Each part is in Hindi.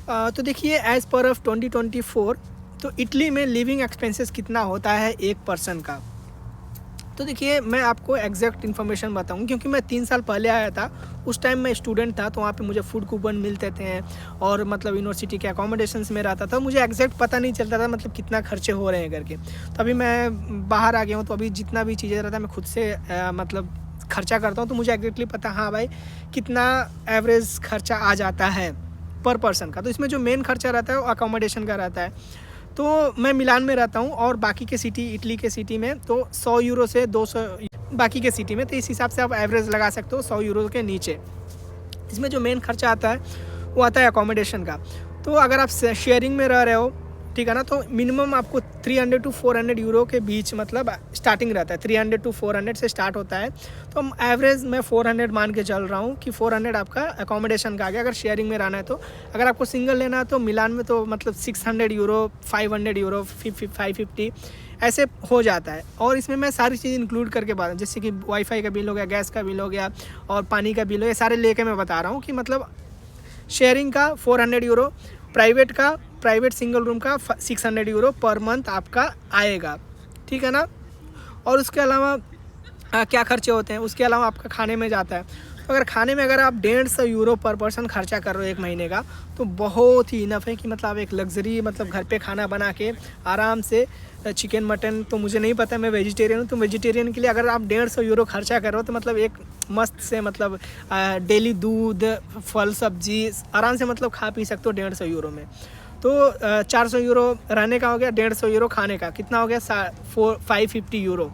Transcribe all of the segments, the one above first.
तो देखिए एज़ पर ऑफ 2024 तो इटली में लिविंग एक्सपेंसेस कितना होता है एक पर्सन का। तो देखिए मैं आपको एग्जैक्ट इन्फॉर्मेशन बताऊँ, क्योंकि मैं 3 साल पहले आया था। उस टाइम मैं स्टूडेंट था, तो वहाँ पे मुझे फूड कूपन मिलते थे और मतलब यूनिवर्सिटी के अकोमोडेशंस में रहता था। मुझे एग्जैक्ट पता नहीं चलता था मतलब कितना खर्चे हो रहे हैं करके। तो अभी मैं बाहर आ गया हूँ, तो अभी जितना भी चीज़ें रहता है मैं खुद से मतलब खर्चा करता हूँ, तो मुझे एग्जैक्टली पता हाँ भाई कितना एवरेज खर्चा आ जाता है पर पर्सन का। तो इसमें जो मेन खर्चा रहता है वो अकोमोडेशन का रहता है। तो मैं मिलान में रहता हूँ और बाकी के सिटी, इटली के सिटी में तो 100 यूरो से 200 बाकी के सिटी में, तो इस हिसाब से आप एवरेज लगा सकते हो 100 यूरो के नीचे। इसमें जो मेन खर्चा आता है वो आता है अकोमोडेशन का। तो अगर आप शेयरिंग में रह रहे हो, ठीक है ना, तो मिनिमम आपको 300 टू 400 यूरो के बीच मतलब स्टार्टिंग रहता है। 300 टू 400 से स्टार्ट होता है। तो एवरेज मैं 400 मान के चल रहा हूँ कि 400 आपका अकोमोडेशन का आ गया अगर शेयरिंग में रहना है तो। अगर आपको सिंगल लेना है तो मिलान में तो मतलब 600 यूरो, 500 यूरो, 550 ऐसे हो जाता है। और इसमें मैं सारी चीज़ इंक्लूड करके बात, जैसे कि वाईफाई का बिल हो गया, गैस का बिल हो गया और पानी का बिल हो गया, सारे लेके मैं बता रहा हूँ कि मतलब शेयरिंग का 400 यूरो, प्राइवेट सिंगल रूम का 600 यूरो पर मंथ आपका आएगा, ठीक है ना। और उसके अलावा क्या खर्चे होते हैं, उसके अलावा आपका खाने में जाता है। तो अगर खाने में अगर आप 150 यूरो पर पर्सन खर्चा कर रहे हो एक महीने का, तो बहुत ही इनफ है कि मतलब आप एक लग्जरी मतलब घर पे खाना बना के आराम से चिकन मटन, तो मुझे नहीं पता, मैं वेजिटेरियन हूँ, तो वेजिटेरियन के लिए अगर आप 150 यूरो खर्चा कर रहे हो तो मतलब एक मस्त से मतलब डेली दूध, फल, सब्जी आराम से मतलब खा पी सकते हो 150 यूरो में। तो 400 यूरो रहने का हो गया, 150 यूरो खाने का, कितना हो गया 550 यूरो।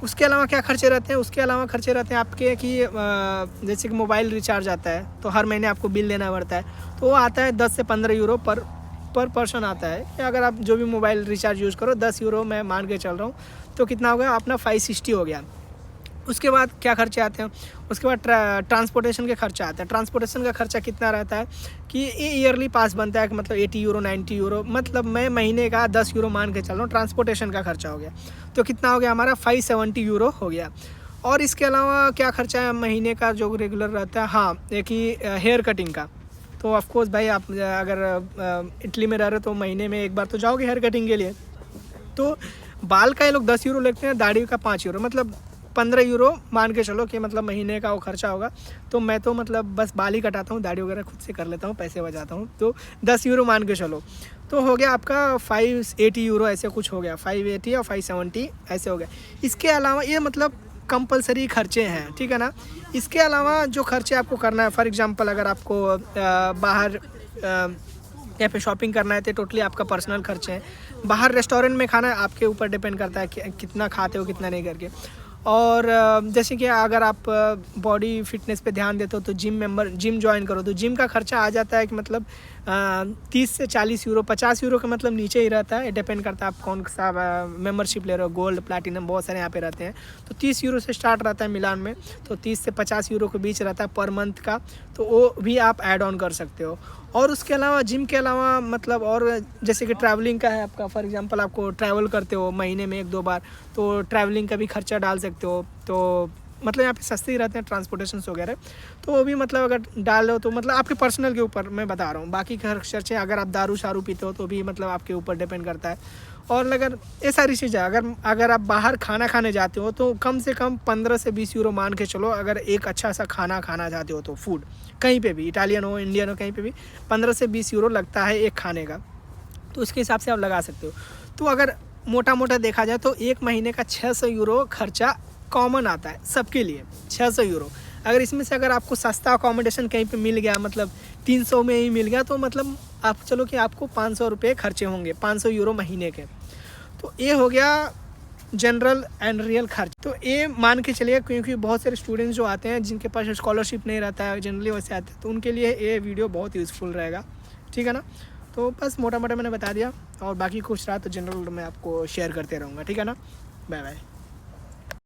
उसके अलावा क्या खर्चे रहते हैं, उसके अलावा खर्चे रहते हैं आपके कि जैसे कि मोबाइल रिचार्ज आता है तो हर महीने आपको बिल देना पड़ता है, तो वो आता है 10 से 15 यूरो पर पर्सन आता है। कि अगर आप जो भी मोबाइल रिचार्ज यूज़ करो 10 यूरो मैं मान के चल रहा हूँ, तो कितना हो गया अपना 560 हो गया। उसके बाद क्या खर्चे आते हैं, उसके बाद ट्रांसपोर्टेशन के खर्चा आता है। ट्रांसपोर्टेशन का खर्चा कितना रहता है कि ये ईयरली पास बनता है कि मतलब 80 यूरो, 90 यूरो, मतलब मैं महीने का 10 यूरो मान के चल रहा हूँ, ट्रांसपोर्टेशन का खर्चा हो गया। तो कितना हो गया हमारा 570 यूरो हो गया। और इसके अलावा क्या खर्चा है महीने का जो रेगुलर रहता है, हाँ एक ही हेयर कटिंग का। तो ऑफकोर्स भाई आप अगर इटली में रह रहे हो तो महीने में एक बार तो जाओगे हेयर कटिंग के लिए। तो बाल का ये लोग 10 यूरो लेते हैं, दाढ़ी का 5 यूरो, मतलब 15 यूरो मान के चलो कि मतलब महीने का वो खर्चा होगा। तो मैं तो मतलब बस बाल ही कटाता हूँ, दाढ़ी वगैरह खुद से कर लेता हूँ, पैसे बचाता हूँ, तो 10 यूरो मान के चलो। तो हो गया आपका 580 यूरो ऐसे कुछ हो गया, 580 और 570 ऐसे हो गया। इसके अलावा ये मतलब कंपलसरी खर्चे हैं, ठीक है ना। इसके अलावा जो खर्चे आपको करना है, फॉर एग्जांपल अगर आपको बाहर यहाँ पे शॉपिंग करना है तो टोटली आपका पर्सनल खर्चे हैं। बाहर रेस्टोरेंट में खाना आपके ऊपर डिपेंड करता है कि कितना खाते हो कितना नहीं करके। और जैसे कि अगर आप बॉडी फिटनेस पे ध्यान देते हो तो जिम ज्वाइन करो तो जिम का खर्चा आ जाता है कि मतलब 30 से 40 यूरो, 50 यूरो का मतलब नीचे ही रहता है। डिपेंड करता है आप कौन सा मेंबरशिप ले रहे हो, गोल्ड, प्लैटिनम, बहुत सारे यहाँ पे रहते हैं। तो 30 यूरो से स्टार्ट रहता है मिलान में, तो 30 से 50 यूरो के बीच रहता है पर मंथ का, तो वो भी आप ऐड ऑन कर सकते हो। और उसके अलावा जिम के अलावा मतलब और जैसे कि ट्रैवलिंग का है आपका, फॉर एग्जांपल आपको ट्रैवल करते हो महीने में 1-2 बार, तो ट्रैवलिंग का भी खर्चा डाल सकते हो। तो मतलब यहाँ पे सस्ते ही रहते हैं ट्रांसपोर्टेशन वगैरह, तो वो भी मतलब अगर डाल लो तो मतलब आपके पर्सनल के ऊपर मैं बता रहा हूँ। बाकी खर्चे अगर आप दारू शारू पीते हो तो भी मतलब आपके ऊपर डिपेंड करता है। और अगर ये सारी चीज़ें अगर आप बाहर खाना खाने जाते हो तो कम से कम 15 से 20 यूरो मान के चलो। अगर एक अच्छा सा खाना खाना चाहते हो तो फूड कहीं पे भी, इटालियन हो, इंडियन हो, कहीं पे भी 15 से 20 यूरो लगता है एक खाने का, तो उसके हिसाब से आप लगा सकते हो। तो अगर मोटा मोटा देखा जाए तो एक महीने का 600 यूरो खर्चा कॉमन आता है सबके लिए, 600 यूरो। अगर इसमें से अगर आपको सस्ता अकोमोडेशन कहीं पे मिल गया, मतलब 300 में ही मिल गया, तो मतलब आप चलो कि आपको 500 रुपये खर्चे होंगे, 500 यूरो महीने के। तो ये हो गया जनरल एंड रियल खर्च। तो ये मान के चलिए, क्योंकि बहुत सारे स्टूडेंट्स जो आते हैं जिनके पास स्कॉलरशिप नहीं रहता है, जनरली वैसे आते हैं, तो उनके लिए ये वीडियो बहुत यूज़फुल रहेगा, ठीक है ना। तो बस मोटा मोटा मैंने बता दिया, और बाकी कुछ रहा तो जनरल मैं आपको शेयर करते रहूँगा, ठीक है ना। Bye bye.